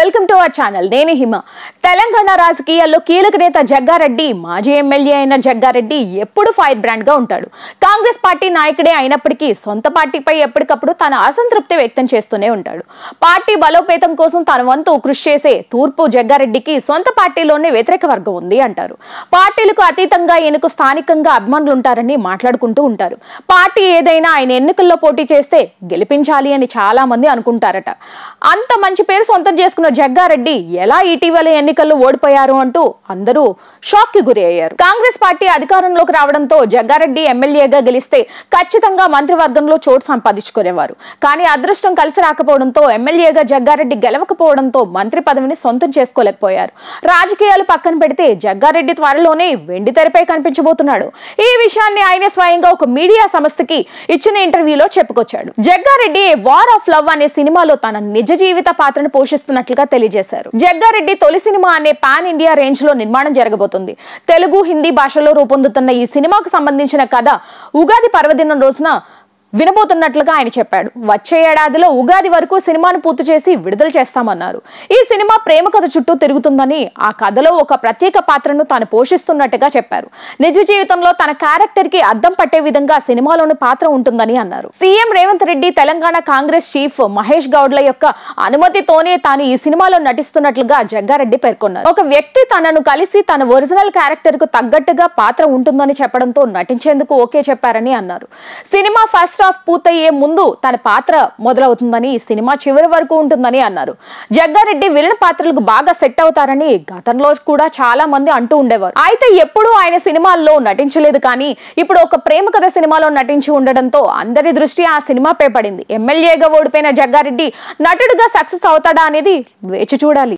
Welcome to our channel. నేను హిమ. తెలంగాణ రాజకీయాల్లో కీలక నేత జగ్గారెడ్డి, మాజీ ఎమ్మెల్యే అయిన జగ్గారెడ్డి ఎప్పుడు ఫైర్ బ్రాండ్ గా ఉంటాడు. కాంగ్రెస్ పార్టీ నాయకుడే అయినప్పటికీ సొంత పార్టీపై ఎప్పటికప్పుడు తన అసంతృప్తి వ్యక్తం చేస్తూనే ఉంటాడు. పార్టీ బలోపేతం కోసం తన వంతు కృషి చేసే తూర్పు జగ్గారెడ్డికి సొంత పార్టీలోనే వ్యతిరేక వర్గం ఉంది అంటారు. పార్టీలకు అతీతంగా ఈయనకు స్థానికంగా అభిమానులు ఉంటారని మాట్లాడుకుంటూ ఉంటారు. పార్టీ ఏదైనా ఆయన ఎన్నికల్లో పోటీ చేస్తే గెలిపించాలి అని చాలా మంది అనుకుంటారట. అంత మంచి పేరు సొంతం చేసుకున్న జగ్గారెడ్డి ఎలా ఇటీవల ఎన్నికల్లో ఓడిపోయారు అంటూ అందరూ షాక్ కి గురి అయ్యారు. కాంగ్రెస్ పార్టీ అధికారంలోకి రావడంతో జగ్గారెడ్డి ఎమ్మెల్యేగా గెలిస్తే ఖచ్చితంగా మంత్రివర్గంలో చోటు సంపాదించుకునేవారు. కానీ అదృష్టం కలిసి రాకపోవడంతో ఎమ్మెల్యేగా జగ్గారెడ్డి గెలవకపోవడంతో మంత్రి పదవిని సొంతం చేసుకోలేకపోయారు. రాజకీయాలు పక్కన పెడితే జగ్గారెడ్డి త్వరలోనే వెండి తెరపై కనిపించబోతున్నాడు. ఈ విషయాన్ని ఆయన స్వయంగా ఒక మీడియా సంస్థకి ఇచ్చిన ఇంటర్వ్యూలో చెప్పుకొచ్చాడు. జగ్గారెడ్డి వార్ ఆఫ్ లవ్ అనే సినిమాలో తన నిజ జీవిత పాత్రను పోషిస్తున్నట్లుగా తెలియజేశారు. జగ్గారెడ్డి తొలి సినిమా అనే పాన్ ఇండియా రేంజ్ లో నిర్మాణం జరగబోతుంది. తెలుగు, హిందీ భాషలో రూపొందుతున్న ఈ సినిమాకు సంబంధించిన కథ ఉగాది పర్వదినం రోజున వినబోతున్నట్లుగా ఆయన చెప్పాడు. వచ్చే ఏడాదిలో ఉగాది వరకు సినిమాను పూర్తి చేసి విడుదల చేస్తామన్నారు. ఈ సినిమా ప్రేమ కథ చుట్టూ తిరుగుతుందని, ఆ కథలో ఒక ప్రత్యేక పాత్రను తాను పోషిస్తున్నట్టుగా చెప్పారు. నిజ జీవితంలో తన క్యారెక్టర్ కి అద్దం పట్టే విధంగా సినిమాలోని పాత్ర ఉంటుందని అన్నారు. సీఎం రేవంత్ రెడ్డి, తెలంగాణ కాంగ్రెస్ చీఫ్ మహేష్ గౌడ్ల యొక్క అనుమతితోనే తాను ఈ సినిమాలో నటిస్తున్నట్లుగా జగ్గారెడ్డి పేర్కొన్నారు. ఒక వ్యక్తి తనను కలిసి తన ఒరిజినల్ క్యారెక్టర్ కు తగ్గట్టుగా పాత్ర ఉంటుందని చెప్పడంతో నటించేందుకు ఓకే చెప్పారని అన్నారు. సినిమా ఫస్ట్ హాఫ్ పూర్తయ్యే ముందు తన పాత్ర మొదలవుతుందని, ఈ సినిమా చివరి వరకు ఉంటుందని అన్నారు. జగ్గారెడ్డి విలన్ పాత్రలకు బాగా సెట్ అవుతారని గతంలో కూడా చాలా మంది అంటూ ఉండేవారు. అయితే ఎప్పుడూ ఆయన సినిమాల్లో నటించలేదు. కానీ ఇప్పుడు ఒక ప్రేమ కథ సినిమాలో నటించి ఉండడంతో అందరి దృష్టి ఆ సినిమాపై పడింది. ఎమ్మెల్యేగా ఓడిపోయిన జగ్గారెడ్డి నటుడిగా సక్సెస్ అవుతాడా అనేది వేచి చూడాలి.